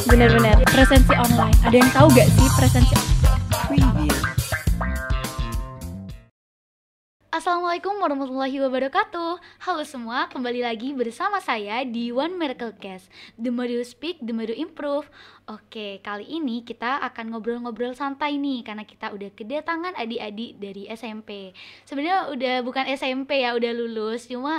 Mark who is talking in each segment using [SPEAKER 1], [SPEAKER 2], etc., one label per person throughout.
[SPEAKER 1] Bener-bener presensi online. Ada yang tahu gak sih presensi? Assalamualaikum warahmatullahi wabarakatuh. Halo semua, kembali lagi bersama saya di One Miracle Cast. The more you speak, the more you improve. Oke, kali ini kita akan ngobrol-ngobrol santai nih, karena kita udah kedatangan adik-adik dari SMP. Sebenarnya udah bukan SMP ya, udah lulus. Cuma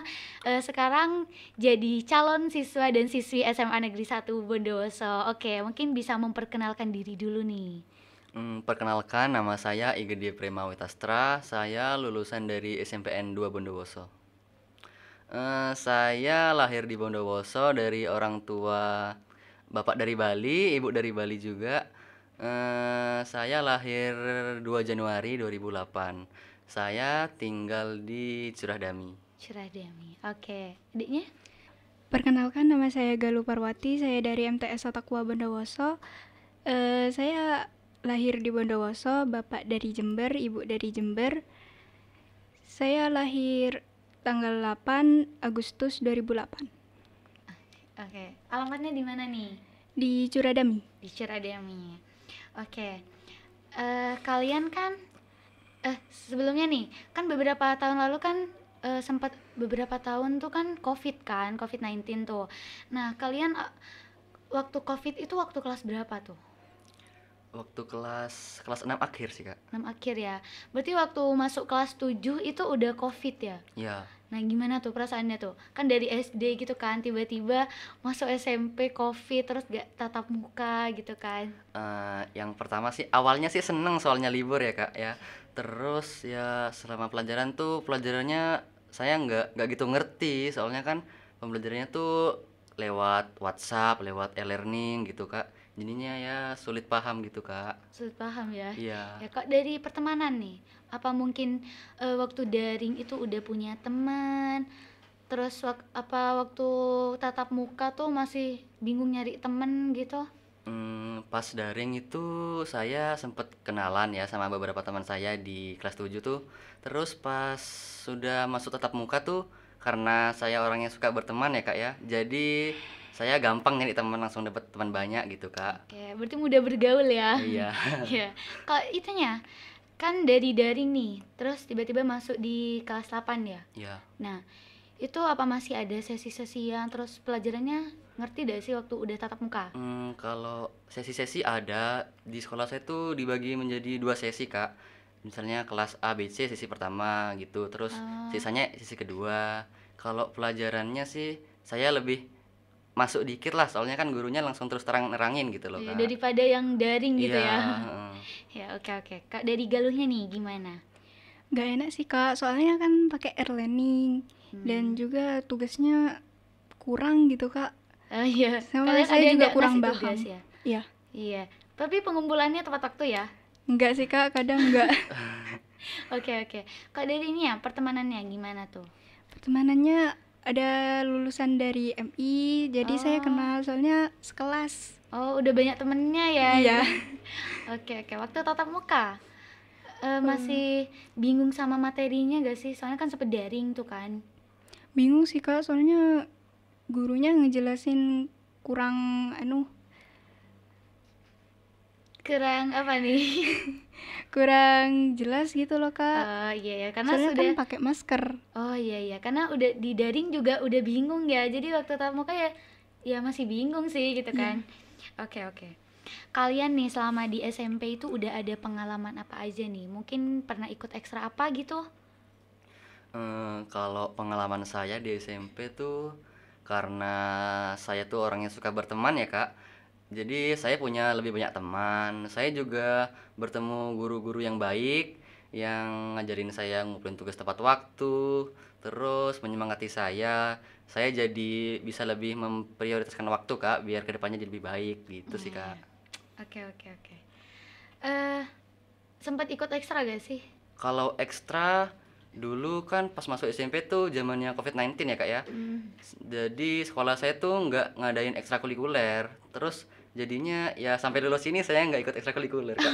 [SPEAKER 1] sekarang jadi calon siswa dan siswi SMA Negeri 1 Bondowoso. Oke, mungkin bisa memperkenalkan diri dulu nih.
[SPEAKER 2] Perkenalkan, nama saya Igede Prema Witastra. Saya lulusan dari SMPN 2 Bondowoso. Saya lahir di Bondowoso dari orang tua bapak dari Bali, ibu dari Bali juga. Saya lahir 2 Januari 2008. Saya tinggal di Curadami.
[SPEAKER 1] Curadami. Oke, adiknya?
[SPEAKER 3] Perkenalkan, nama saya Galuh Parwati, saya dari MTS Sotakua Bondowoso. Saya lahir di Bondowoso, bapak dari Jember, ibu dari Jember. Saya lahir tanggal 8 Agustus 2008
[SPEAKER 1] Oke, alamatnya di mana nih?
[SPEAKER 3] di Curadami.
[SPEAKER 1] Di Curadami. Oke. Kalian kan sebelumnya nih, kan beberapa tahun lalu kan sempat beberapa tahun tuh kan COVID-19 tuh. Nah, kalian waktu COVID itu waktu kelas berapa tuh?
[SPEAKER 2] Waktu kelas 6 akhir sih, Kak.
[SPEAKER 1] 6 akhir ya. Berarti waktu masuk kelas 7 itu udah COVID ya?
[SPEAKER 2] Ya.
[SPEAKER 1] Nah, gimana tuh perasaannya tuh? Kan dari SD gitu kan, tiba-tiba masuk SMP COVID, terus gak tatap muka gitu kan.
[SPEAKER 2] Yang pertama sih awalnya sih seneng soalnya libur ya, Kak, ya. Terus ya selama pelajaran tuh pelajarannya saya nggak gitu ngerti, soalnya kan pembelajarannya tuh lewat WhatsApp, lewat e-learning gitu, Kak. Jadinya ya sulit paham gitu, Kak.
[SPEAKER 1] Sulit paham ya?
[SPEAKER 2] Iya.
[SPEAKER 1] Ya Kak, dari pertemanan nih, apa mungkin waktu daring itu udah punya teman? Terus waktu tatap muka tuh masih bingung nyari temen gitu?
[SPEAKER 2] Pas daring itu saya sempet kenalan ya sama beberapa teman saya di kelas 7 tuh. Terus pas sudah masuk tatap muka tuh, karena saya orangnya suka berteman ya, Kak, ya. Jadi saya gampang nyari teman, langsung dapet teman banyak gitu, Kak.
[SPEAKER 1] Oke, berarti mudah bergaul ya?
[SPEAKER 2] Iya.
[SPEAKER 1] Ya, kalau itunya kan dari daring nih, terus tiba-tiba masuk di kelas 8 ya?
[SPEAKER 2] Iya.
[SPEAKER 1] Nah, itu apa masih ada sesi-sesi yang terus pelajarannya ngerti gak sih waktu udah tatap muka?
[SPEAKER 2] Kalau sesi-sesi ada, di sekolah saya tuh dibagi menjadi 2 sesi, Kak. Misalnya kelas A, B, C sesi pertama gitu, terus sisanya sesi kedua. Kalau pelajarannya sih saya lebih masuk dikit lah, soalnya kan gurunya langsung terus terang nerangin gitu loh,
[SPEAKER 1] Ya,
[SPEAKER 2] Kak.
[SPEAKER 1] daripada yang daring gitu
[SPEAKER 2] Iya,
[SPEAKER 1] ya?
[SPEAKER 2] heeh.
[SPEAKER 1] Ya, oke. Kak, dari Galuhnya nih gimana?
[SPEAKER 3] Gak enak sih Kak, soalnya kan pakai e-learning dan juga tugasnya kurang gitu Kak.
[SPEAKER 1] Oh iya,
[SPEAKER 3] Sama
[SPEAKER 1] kalian
[SPEAKER 3] saya
[SPEAKER 1] ada yang
[SPEAKER 3] juga
[SPEAKER 1] nggak
[SPEAKER 3] kurang
[SPEAKER 1] ngasih
[SPEAKER 3] paham.
[SPEAKER 1] tugas ya?
[SPEAKER 3] Iya.
[SPEAKER 1] Iya, tapi pengumpulannya tepat waktu ya?
[SPEAKER 3] Enggak sih Kak, kadang enggak.
[SPEAKER 1] Oke. Kak, dari ini ya, pertemanannya gimana tuh?
[SPEAKER 3] Pertemanannya ada lulusan dari MI, jadi saya kenal soalnya sekelas.
[SPEAKER 1] Oh, udah banyak temennya ya?
[SPEAKER 3] Iya.
[SPEAKER 1] Oke. Waktu tatap muka, masih bingung sama materinya gak sih? Soalnya kan sempet daring tuh kan.
[SPEAKER 3] Bingung sih Kak, soalnya gurunya ngejelasin kurang
[SPEAKER 1] Kurang apa nih?
[SPEAKER 3] kurang jelas gitu loh Kak.
[SPEAKER 1] Oh iya ya, karena
[SPEAKER 3] Soalnya
[SPEAKER 1] sudah.
[SPEAKER 3] kan pakai masker.
[SPEAKER 1] Oh iya, karena udah di daring juga udah bingung ya. Jadi waktu tatap muka ya masih bingung sih gitu kan. Oke. Kalian nih selama di SMP itu udah ada pengalaman apa aja nih? Mungkin pernah ikut ekstra apa gitu?
[SPEAKER 2] Kalau pengalaman saya di SMP tuh, karena saya tuh orangnya suka berteman ya, Kak. Jadi saya punya lebih banyak teman. Saya juga bertemu guru-guru yang baik, yang ngajarin saya ngumpulin tugas tepat waktu, terus menyemangati saya. Saya jadi bisa lebih memprioritaskan waktu, Kak, biar kedepannya jadi lebih baik gitu sih, Kak.
[SPEAKER 1] Oke. Sempat ikut ekstra gak sih?
[SPEAKER 2] Kalau ekstra dulu kan pas masuk SMP tuh zamannya COVID-19 ya, Kak, ya. Jadi sekolah saya tuh nggak ngadain ekstrakurikuler. Terus jadinya ya sampai lulus ini saya nggak ikut ekstrakurikuler, Kak.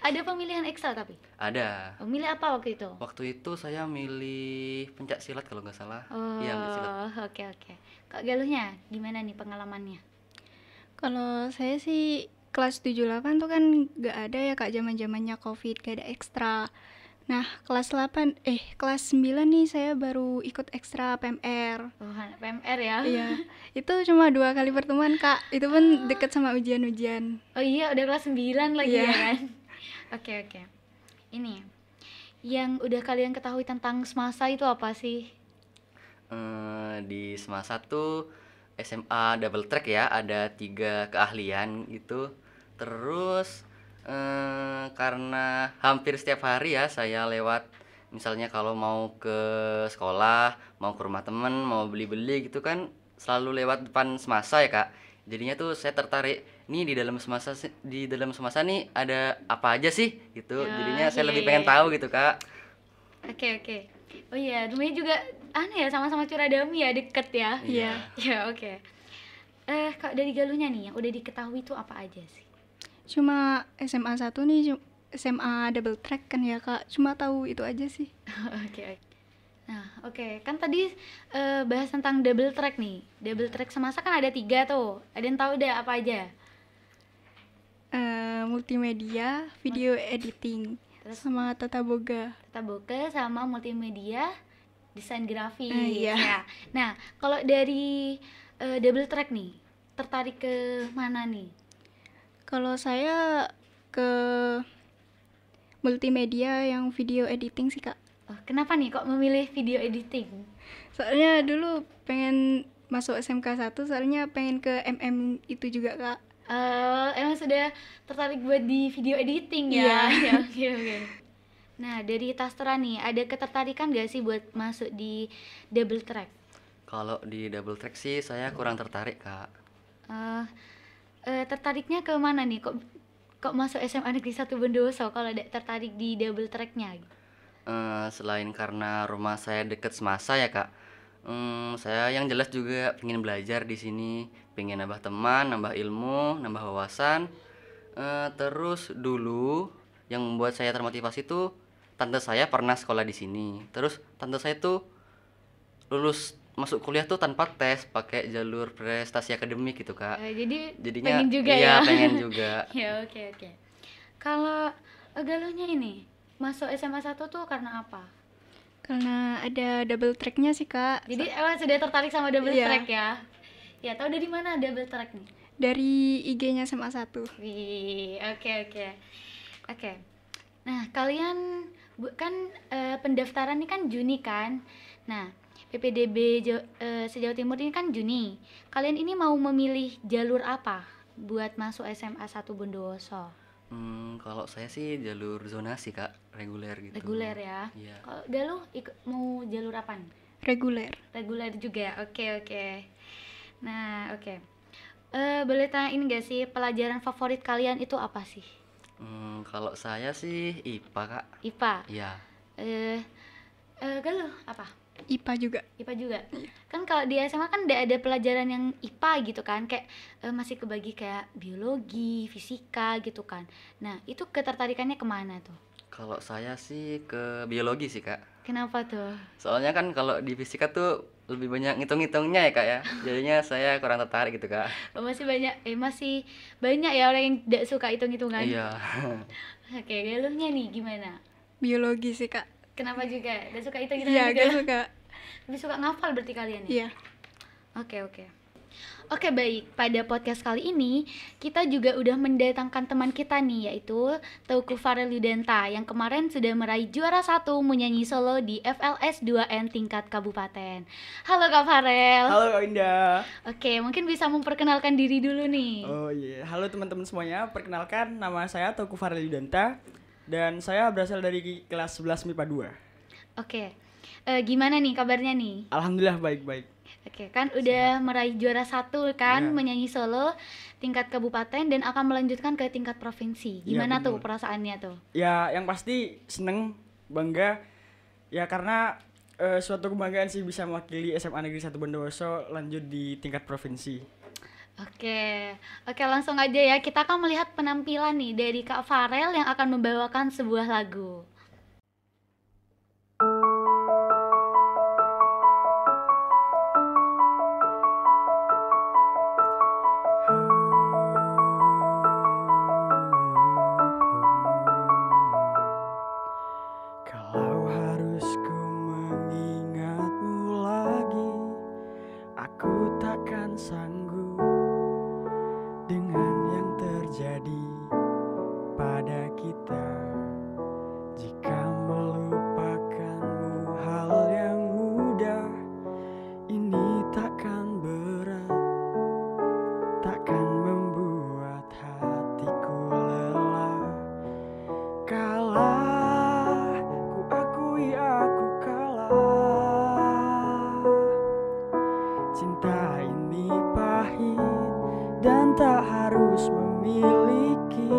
[SPEAKER 1] Ada pemilihan ekstra tapi?
[SPEAKER 2] Ada.
[SPEAKER 1] Milih apa waktu itu?
[SPEAKER 2] Waktu itu saya milih pencak silat kalau nggak salah. Iya, pencak silat.
[SPEAKER 1] Oke. Kak Galuhnya gimana nih pengalamannya?
[SPEAKER 3] Kalau saya sih kelas 78 tuh kan gak ada ya Kak zaman-zamannya Covid, gak ada ekstra. Nah, kelas 9 nih saya baru ikut ekstra PMR.
[SPEAKER 1] Oh, anak PMR ya.
[SPEAKER 3] Iya, itu cuma 2 kali pertemuan Kak. Itu pun deket sama ujian-ujian.
[SPEAKER 1] Oh iya, udah kelas 9 lagi
[SPEAKER 3] Iya.
[SPEAKER 1] ya kan. Oke. Ini yang udah kalian ketahui tentang semasa itu apa sih?
[SPEAKER 2] Di semasa tuh SMA double track ya, ada 3 keahlian gitu. Terus karena hampir setiap hari ya saya lewat, misalnya kalau mau ke sekolah, mau ke rumah temen, mau beli-beli gitu kan selalu lewat depan semasa ya kak. Jadinya tuh saya tertarik nih di dalam semasa nih ada apa aja sih gitu.
[SPEAKER 1] Ya,
[SPEAKER 2] Jadinya saya
[SPEAKER 1] iya,
[SPEAKER 2] lebih
[SPEAKER 1] iya,
[SPEAKER 2] pengen
[SPEAKER 1] iya.
[SPEAKER 2] tahu gitu kak.
[SPEAKER 1] Oke. Oh iya, rumahnya juga aneh ya, sama-sama Curadami ya, deket ya.
[SPEAKER 3] Iya.
[SPEAKER 1] Ya, oke. Kak, dari Galuhnya nih yang udah diketahui itu apa aja sih?
[SPEAKER 3] Cuma SMA 1 nih, SMA double track kan ya Kak. Cuma tahu itu aja sih.
[SPEAKER 1] Oke. Nah, oke. Kan tadi bahas tentang double track nih. Double track semasa kan ada 3 tuh. Ada yang tahu deh apa aja?
[SPEAKER 3] Multimedia, video editing,
[SPEAKER 1] Terus?
[SPEAKER 3] sama tata boga.
[SPEAKER 1] Tata boga sama multimedia, desain grafis.
[SPEAKER 3] Iya.
[SPEAKER 1] Ya. Nah, kalau dari double track nih, tertarik ke mana nih?
[SPEAKER 3] Kalau saya ke multimedia yang video editing sih Kak.
[SPEAKER 1] Oh, kenapa nih kok memilih video editing?
[SPEAKER 3] Soalnya dulu pengen masuk SMK 1, soalnya pengen ke MM itu juga Kak.
[SPEAKER 1] Emang sudah tertarik buat di video editing ya?
[SPEAKER 3] Iya.
[SPEAKER 1] Ya, oke. Nah, dari Tastra nih, ada ketertarikan gak sih buat masuk di double track?
[SPEAKER 2] Kalau di double track sih saya kurang tertarik kak.
[SPEAKER 1] Tertariknya ke mana nih? Kok masuk SMA Negeri 1 Bondowoso kalau tertarik di double tracknya?
[SPEAKER 2] Selain karena rumah saya deket semasa ya kak, saya yang jelas juga pengen belajar di sini, pengen nambah teman, nambah ilmu, nambah wawasan. Terus dulu yang membuat saya termotivasi tuh tante saya pernah sekolah di sini. Terus tante saya tuh lulus masuk kuliah tuh tanpa tes, pakai jalur prestasi akademik gitu kak.
[SPEAKER 1] Jadi
[SPEAKER 2] Jadinya
[SPEAKER 1] pengen juga
[SPEAKER 2] iya,
[SPEAKER 1] ya?
[SPEAKER 2] pengen juga.
[SPEAKER 1] Ya, oke. Kalau Galuhnya ini, masuk SMA 1 tuh karena apa?
[SPEAKER 3] Karena ada double tracknya sih Kak.
[SPEAKER 1] Jadi emang sudah tertarik sama double
[SPEAKER 3] Iya.
[SPEAKER 1] track ya? Ya, tahu dari mana double track nih?
[SPEAKER 3] Dari IG-nya SMA 1.
[SPEAKER 1] Wih, oke. Nah, kalian kan pendaftaran ini kan Juni kan? Nah, PPDB se-Jawa Timur ini kan Juni. Kalian ini mau memilih jalur apa buat masuk SMA 1 Bondowoso?
[SPEAKER 2] Kalau saya sih jalur zonasi kak, reguler gitu.
[SPEAKER 1] Reguler ya?
[SPEAKER 2] Iya.
[SPEAKER 1] Kalau Galuh mau jalur apa nih?
[SPEAKER 3] Reguler.
[SPEAKER 1] Reguler juga. Oke. Nah, oke. Boleh tanyain gak sih pelajaran favorit kalian itu apa sih?
[SPEAKER 2] Kalau saya sih IPA kak.
[SPEAKER 1] IPA.
[SPEAKER 2] Iya.
[SPEAKER 1] Galuh apa?
[SPEAKER 3] IPA juga.
[SPEAKER 1] IPA juga. Kan kalau di SMA kan ada pelajaran yang IPA gitu kan, kayak masih kebagi kayak biologi, fisika gitu kan. Nah, itu ketertarikannya kemana tuh?
[SPEAKER 2] Kalau saya sih ke biologi sih kak.
[SPEAKER 1] Kenapa tuh?
[SPEAKER 2] Soalnya kan kalau di fisika tuh lebih banyak ngitung-ngitungnya ya kak ya. Jadinya saya kurang tertarik gitu kak.
[SPEAKER 1] Masih banyak ya orang yang tidak suka hitung-hitungan.
[SPEAKER 2] Iya.
[SPEAKER 1] Oke, Galuhnya nih gimana?
[SPEAKER 3] Biologi sih Kak.
[SPEAKER 1] Kenapa juga? Tidak suka hitung-hitungan
[SPEAKER 3] Iya,
[SPEAKER 1] juga?
[SPEAKER 3] gak suka.
[SPEAKER 1] Lebih suka ngafal berarti kalian ya?
[SPEAKER 3] Iya.
[SPEAKER 1] Oke, baik. Pada podcast kali ini, kita juga udah mendatangkan teman kita nih, yaitu Teuku Farel Yudenta, yang kemarin sudah meraih juara 1 menyanyi solo di FLS 2N tingkat kabupaten. Halo Kak Farel.
[SPEAKER 4] Halo Kak Indah.
[SPEAKER 1] Oke, mungkin bisa memperkenalkan diri dulu nih.
[SPEAKER 4] Oh iya, halo teman-teman semuanya. Perkenalkan, nama saya Teuku Farel Yudanta dan saya berasal dari kelas 11 MIPA 2.
[SPEAKER 1] Oke, gimana nih kabarnya nih?
[SPEAKER 4] Alhamdulillah baik-baik.
[SPEAKER 1] Oke, kan udah meraih juara 1 kan,
[SPEAKER 4] Iya.
[SPEAKER 1] menyanyi solo tingkat kabupaten dan akan melanjutkan ke tingkat provinsi.
[SPEAKER 4] Iya,
[SPEAKER 1] Gimana tuh
[SPEAKER 4] betul.
[SPEAKER 1] perasaannya tuh?
[SPEAKER 4] Ya, yang pasti seneng, bangga. Ya karena suatu kebanggaan sih bisa mewakili SMA Negeri 1 Bondowoso lanjut di tingkat provinsi.
[SPEAKER 1] Oke, langsung aja ya. Kita akan melihat penampilan nih dari Kak Farel yang akan membawakan sebuah lagu.
[SPEAKER 4] harus memiliki.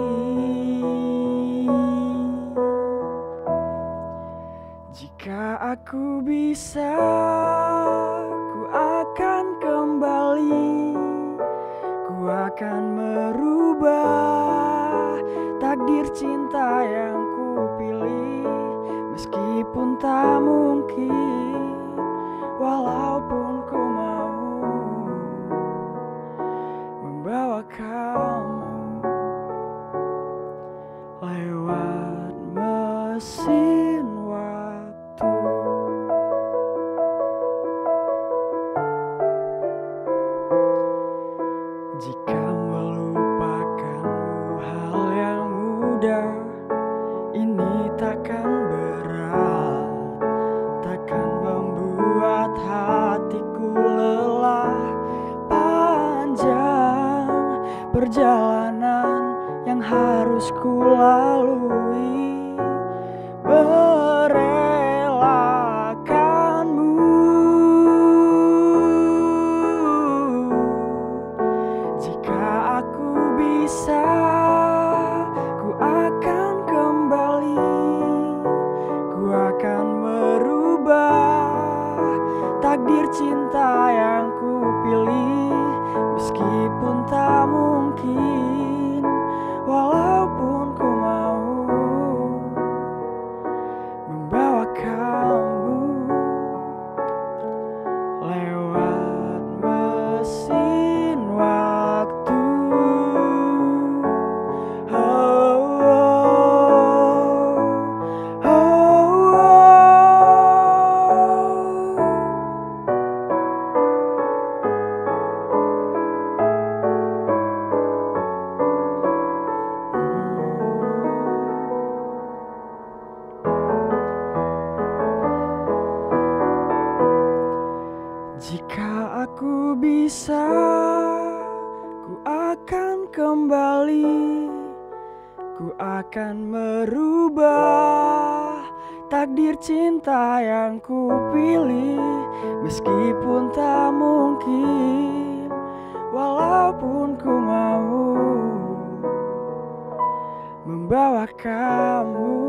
[SPEAKER 4] Jika aku bisa, ku akan kembali, ku akan merubah takdir cinta yang ku pilih. Meskipun tak mungkin, walaupun ku mau membawa kamu lewat mesin waktu. Jika melupakanmu hal yang mudah, ini takkan berat, takkan membuat hatiku lelah. Panjang perjalanan yang harus ku lalui, merelakanmu. Jika aku bisa, ku akan kembali, ku akan merubah takdir cinta yang ku pilih. Meskipun tak mungkin, walaupun ku mau membawa kamu lewat mesin waktu. Oh, oh, oh, jika aku bisa, ku akan kembali, ku akan merubah takdir cinta yang ku pilih. Meskipun tak mungkin, walaupun ku mau membawa kamu.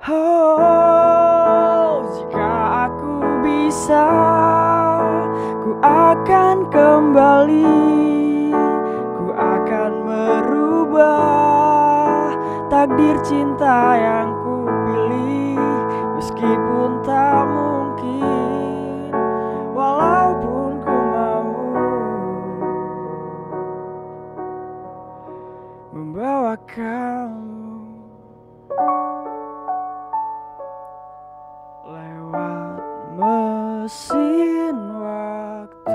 [SPEAKER 4] Oh, jika aku bisa, ku akan kembali, ku akan merubah takdir cinta yang ku pilih. Meskipun tak mungkin, walaupun ku mau membawa kamu lewat mesin waktu.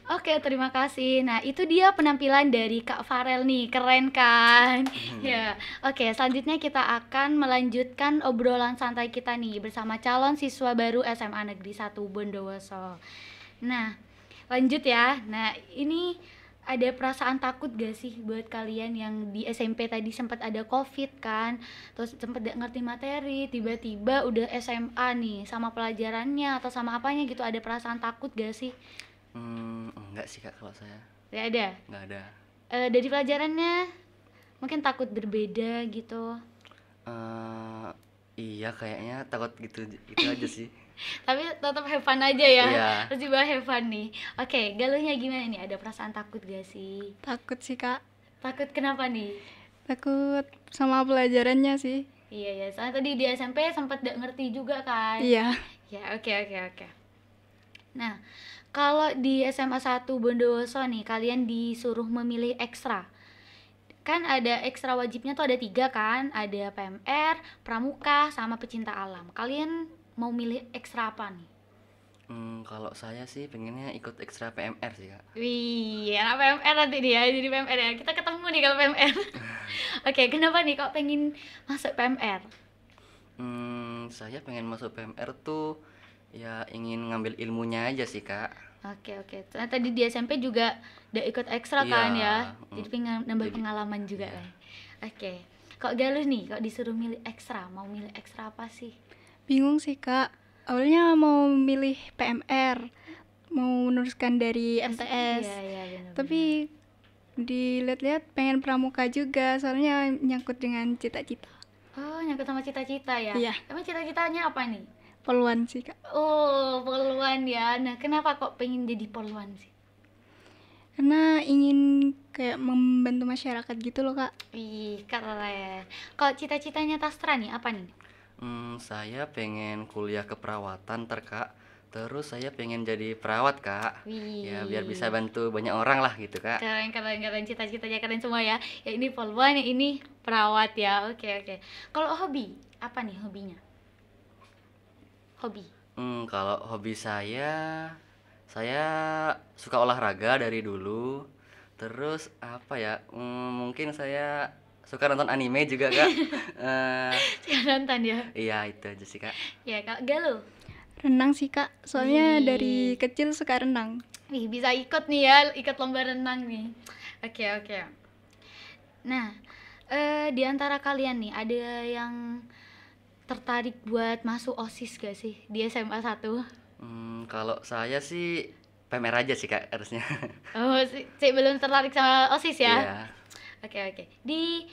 [SPEAKER 1] Oke, terima kasih. Nah, itu dia penampilan dari Kak Farel nih, keren kan? Ya, oke. Selanjutnya kita akan melanjutkan obrolan santai kita nih bersama calon siswa baru SMA Negeri 1 Bondowoso. Nah, lanjut ya. Nah, ini ada perasaan takut gak sih buat kalian yang di SMP tadi sempat ada COVID kan? Terus sempat gak ngerti materi, tiba-tiba udah SMA nih sama pelajarannya atau sama apanya gitu, ada perasaan takut gak sih?
[SPEAKER 2] Enggak sih Kak, kalau saya
[SPEAKER 1] Gak ada.
[SPEAKER 2] nggak ada.
[SPEAKER 1] Dari pelajarannya mungkin takut berbeda gitu,
[SPEAKER 2] Eh, iya kayaknya takut gitu gitu aja sih.
[SPEAKER 1] tapi tetap have fun aja ya.
[SPEAKER 2] Iya.
[SPEAKER 1] Terus juga have fun nih. Oke, Galuhnya gimana nih, ada perasaan takut gak sih?
[SPEAKER 3] Takut sih Kak,
[SPEAKER 1] Takut kenapa nih?
[SPEAKER 3] takut sama pelajarannya sih.
[SPEAKER 1] Iya ya, soalnya tadi di SMP sempat gak ngerti juga kan.
[SPEAKER 3] Iya.
[SPEAKER 1] Ya, oke. Nah, kalau di SMA 1 Bondowoso nih, kalian disuruh memilih ekstra. Kan ada ekstra wajibnya tuh ada 3 kan, ada PMR, Pramuka, sama Pecinta Alam. Kalian mau milih ekstra apa nih?
[SPEAKER 2] Kalau saya sih pengennya ikut ekstra PMR sih Kak.
[SPEAKER 1] Wih, anak PMR nanti dia jadi PMR ya. Kita ketemu nih kalau PMR. Oke, kenapa nih kok pengen masuk PMR?
[SPEAKER 2] Saya pengen masuk PMR tuh ya ingin ngambil ilmunya aja sih Kak.
[SPEAKER 1] Oke. Ternyata di SMP juga udah ikut ekstra kan
[SPEAKER 2] Iya,
[SPEAKER 1] ya. Jadi nambah
[SPEAKER 2] jadi
[SPEAKER 1] pengalaman juga
[SPEAKER 2] iya.
[SPEAKER 1] kan. Oke. Kok Galus nih, kok disuruh milih ekstra, mau milih ekstra apa sih?
[SPEAKER 3] Bingung sih Kak. Awalnya mau milih PMR, mau meneruskan dari MTS.
[SPEAKER 1] Iya benar.
[SPEAKER 3] Tapi dilihat-lihat pengen pramuka juga, soalnya nyangkut dengan cita-cita.
[SPEAKER 1] Oh, nyangkut sama cita-cita ya?
[SPEAKER 3] Iya.
[SPEAKER 1] Emang cita-citanya apa nih?
[SPEAKER 3] Poluan sih Kak.
[SPEAKER 1] Oh, poluan ya. Nah, kenapa kok pengen jadi poluan sih?
[SPEAKER 3] Karena ingin kayak membantu masyarakat gitu loh Kak.
[SPEAKER 1] Wih, keren. Kalau cita-citanya Tastra nih, apa nih?
[SPEAKER 2] Saya pengen kuliah keperawatan Kak. Terus saya pengen jadi perawat Kak.
[SPEAKER 1] Wih.
[SPEAKER 2] Ya biar bisa bantu banyak orang lah gitu Kak.
[SPEAKER 1] Keren, cita-citanya keren semua ya. Ya ini poluan, ya ini perawat ya. Oke. Kalau hobi, apa nih hobinya? Hobi.
[SPEAKER 2] Kalau hobi saya suka olahraga dari dulu. Terus apa ya? Mungkin saya suka nonton anime juga Kak. Eh,
[SPEAKER 1] Sekarang nonton ya.
[SPEAKER 2] iya itu aja sih Kak.
[SPEAKER 1] Ya, Kak Galuh.
[SPEAKER 3] Renang sih Kak, soalnya
[SPEAKER 1] Wih.
[SPEAKER 3] dari kecil suka renang.
[SPEAKER 1] Wih, bisa ikut nih ya, ikut lomba renang nih. Oke. Nah, di antara kalian nih ada yang tertarik buat masuk OSIS gak sih di SMA 1?
[SPEAKER 2] Kalau saya sih PMR aja sih Kak harusnya.
[SPEAKER 1] Oh, sih belum tertarik sama OSIS ya?
[SPEAKER 2] Iya,
[SPEAKER 1] Oke. Di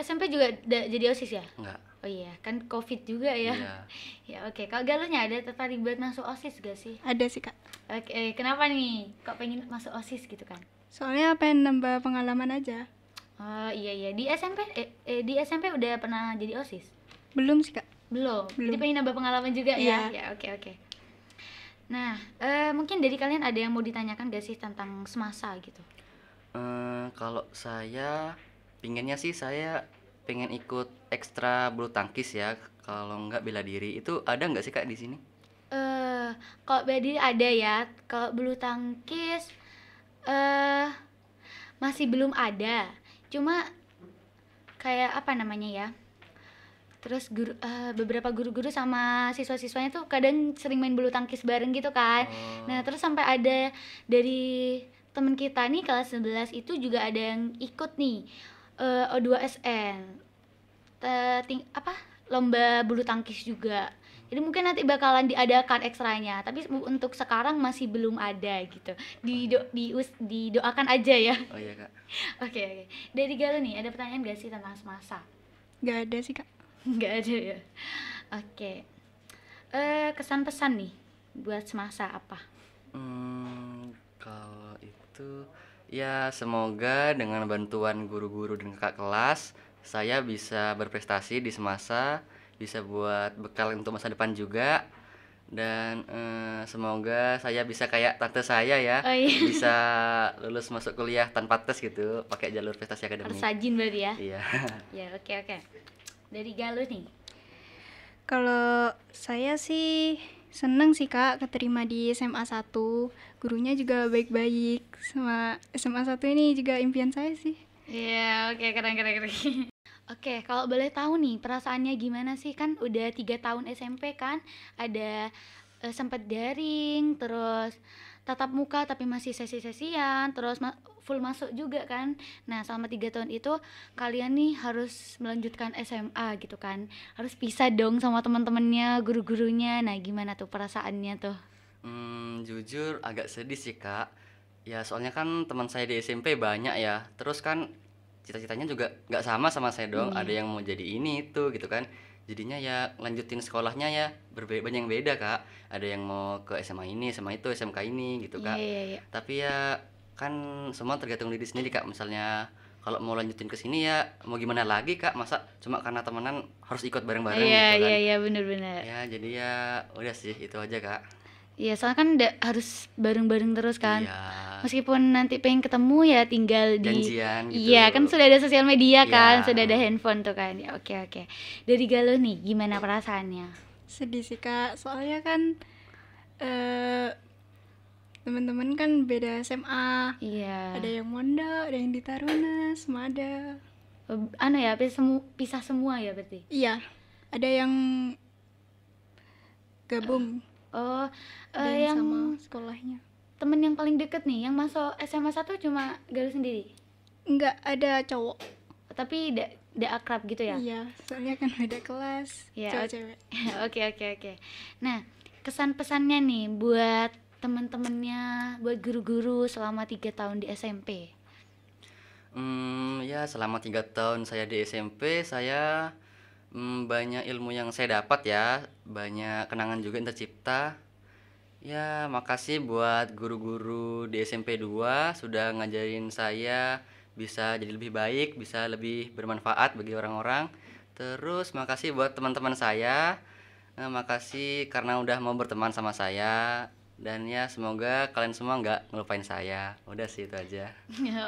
[SPEAKER 1] SMP juga jadi OSIS ya?
[SPEAKER 2] enggak.
[SPEAKER 1] Oh iya, kan COVID juga ya.
[SPEAKER 2] Iya.
[SPEAKER 1] Ya oke, kalau Galuhnya ada tertarik buat masuk OSIS gak sih?
[SPEAKER 3] Ada sih Kak.
[SPEAKER 1] Oke, kenapa nih? Kok pengen masuk OSIS gitu kan?
[SPEAKER 3] Soalnya pengen nambah pengalaman aja.
[SPEAKER 1] Oh iya, di SMP udah pernah jadi OSIS?
[SPEAKER 3] Belum sih Kak.
[SPEAKER 1] Belum. Jadi
[SPEAKER 3] Belum.
[SPEAKER 1] pengen nambah pengalaman juga ya?
[SPEAKER 3] Iya.
[SPEAKER 1] Ya oke. Nah, mungkin dari kalian ada yang mau ditanyakan gak sih tentang semasa gitu?
[SPEAKER 2] Kalau saya pinginnya sih saya pengen ikut ekstra bulu tangkis ya. Kalau enggak bela diri itu ada nggak sih Kak di sini?
[SPEAKER 1] Kalau bela diri ada ya. Kalau bulu tangkis masih belum ada. Cuma kayak apa namanya ya? Terus beberapa guru-guru sama siswa-siswanya tuh kadang sering main bulu tangkis bareng gitu kan. Nah, terus sampai ada dari temen kita nih kelas 11 itu juga ada yang ikut nih O2SN. Lomba bulu tangkis juga. Jadi mungkin nanti bakalan diadakan ekstranya, tapi untuk sekarang masih belum ada gitu. Didoakan aja ya.
[SPEAKER 2] Oh iya Kak.
[SPEAKER 1] Oke. Dari Galuh nih, ada pertanyaan gak sih tentang semasa?
[SPEAKER 3] Gak ada sih Kak.
[SPEAKER 1] Nggak ada ya. Oke. Kesan pesan nih buat semasa apa?
[SPEAKER 2] Kalau itu ya semoga dengan bantuan guru-guru dan kakak kelas saya bisa berprestasi di semasa, bisa buat bekal untuk masa depan juga. Dan semoga saya bisa kayak tante saya ya,
[SPEAKER 1] Oh iya.
[SPEAKER 2] bisa lulus masuk kuliah tanpa tes gitu, pakai jalur prestasi
[SPEAKER 1] Harus
[SPEAKER 2] akademik.
[SPEAKER 1] rajin berarti ya.
[SPEAKER 2] Iya.
[SPEAKER 1] Ya, oke. Dari Galuh nih.
[SPEAKER 3] Kalau saya sih seneng sih Kak keterima di SMA 1. Gurunya juga baik-baik. Sama SMA 1 ini juga impian saya sih.
[SPEAKER 1] Iya, oke, keren. Oke, kalau boleh tahu nih perasaannya gimana sih, kan udah 3 tahun SMP kan, ada sempat daring, terus tatap muka tapi masih sesi-sesian, terus full masuk juga kan. Nah, selama 3 tahun itu kalian nih harus melanjutkan SMA gitu kan, harus pisah dong sama teman-temannya, guru-gurunya. Nah, gimana tuh perasaannya tuh?
[SPEAKER 2] Jujur agak sedih sih Kak. Ya soalnya kan teman saya di SMP banyak ya. Terus kan cita-citanya juga nggak sama saya dong. Ada yang mau jadi ini itu gitu kan. Jadinya ya lanjutin sekolahnya ya banyak yang beda Kak. Ada yang mau ke SMA ini, SMA itu, SMK ini gitu Kak.
[SPEAKER 1] Iya.
[SPEAKER 2] Tapi ya kan semua tergantung diri sendiri Kak. Misalnya kalau mau lanjutin ke sini ya mau gimana lagi Kak, masa cuma karena temenan harus ikut bareng-bareng gitu kan.
[SPEAKER 1] Iya, bener-bener.
[SPEAKER 2] Ya jadi ya udah sih itu aja Kak.
[SPEAKER 1] Iya, soalnya kan harus bareng-bareng terus kan.
[SPEAKER 2] Iya.
[SPEAKER 1] Meskipun nanti pengen ketemu ya tinggal di
[SPEAKER 2] Janjian gitu.
[SPEAKER 1] Iya, kan sudah ada sosial media kan,
[SPEAKER 2] Iya.
[SPEAKER 1] sudah ada handphone tuh kan. Ya, oke. Dari Galuh nih, gimana perasaannya?
[SPEAKER 3] Sedih sih Kak, soalnya kan teman-teman kan beda SMA.
[SPEAKER 1] Iya.
[SPEAKER 3] Ada yang mondok, ada yang di Taruna, Semada.
[SPEAKER 1] Pisah semua ya berarti.
[SPEAKER 3] Iya, ada yang gabung,
[SPEAKER 1] Oh,
[SPEAKER 3] ada yang sama sekolahnya.
[SPEAKER 1] temen yang paling deket nih, yang masuk SMA 1 cuma Galuh sendiri?
[SPEAKER 3] Enggak ada cowok.
[SPEAKER 1] Tapi udah akrab gitu ya?
[SPEAKER 3] Iya, soalnya kan beda kelas,
[SPEAKER 1] Ya,
[SPEAKER 3] cewek-cewek.
[SPEAKER 1] Oke. Nah, kesan pesannya nih buat temen-temennya, buat guru-guru selama 3 tahun di SMP.
[SPEAKER 2] Ya selama 3 tahun saya di SMP, saya banyak ilmu yang saya dapat ya, banyak kenangan juga yang tercipta. Ya, makasih buat guru-guru di SMP 2 sudah ngajarin saya bisa jadi lebih baik, bisa lebih bermanfaat bagi orang-orang. Terus makasih buat teman-teman saya. Makasih karena udah mau berteman sama saya. Dan ya semoga kalian semua nggak ngelupain saya. Udah sih itu aja.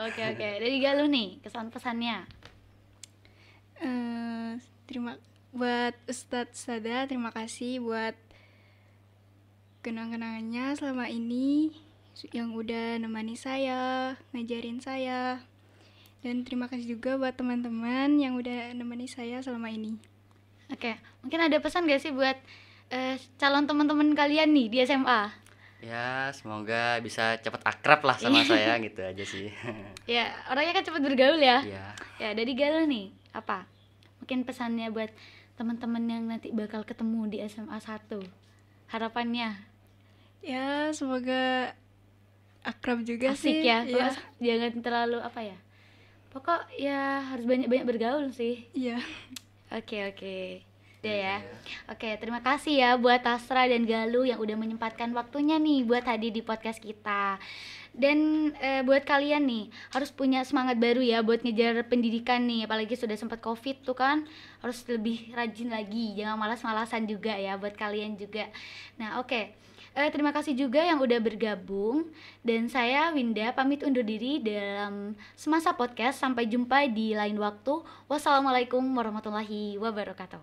[SPEAKER 1] Oke. Dari Galuh nih, kesan pesannya.
[SPEAKER 3] Terima buat Ustadz Sada, terima kasih buat kenang-kenangannya selama ini yang udah nemani saya, ngajarin saya. Dan terima kasih juga buat teman-teman yang udah nemani saya selama ini.
[SPEAKER 1] Oke, mungkin ada pesan gak sih buat calon teman-teman kalian nih di SMA?
[SPEAKER 2] Ya, semoga bisa cepat akrab lah sama saya gitu aja sih.
[SPEAKER 1] Ya, orangnya kan cepat bergaul ya.
[SPEAKER 2] Ya.
[SPEAKER 1] Ya, dari Galuh nih, apa? Mungkin pesannya buat teman-teman yang nanti bakal ketemu di SMA 1. Harapannya
[SPEAKER 3] Ya, semoga akrab juga
[SPEAKER 1] asik
[SPEAKER 3] sih.
[SPEAKER 1] ya.
[SPEAKER 3] Iya.
[SPEAKER 1] Jangan terlalu apa ya. Pokok ya harus banyak-banyak bergaul sih.
[SPEAKER 3] Iya.
[SPEAKER 1] Oke. Udah ya. Oke, terima kasih ya buat Tasra dan Galuh yang udah menyempatkan waktunya nih buat hadir di podcast kita. Dan buat kalian nih harus punya semangat baru ya buat ngejar pendidikan nih, apalagi sudah sempat Covid tuh kan, harus lebih rajin lagi, jangan malas-malasan juga ya buat kalian juga. Nah, oke. Terima kasih juga yang udah bergabung, dan saya Winda pamit undur diri dalam Semasa Podcast. Sampai jumpa di lain waktu. Wassalamualaikum warahmatullahi wabarakatuh.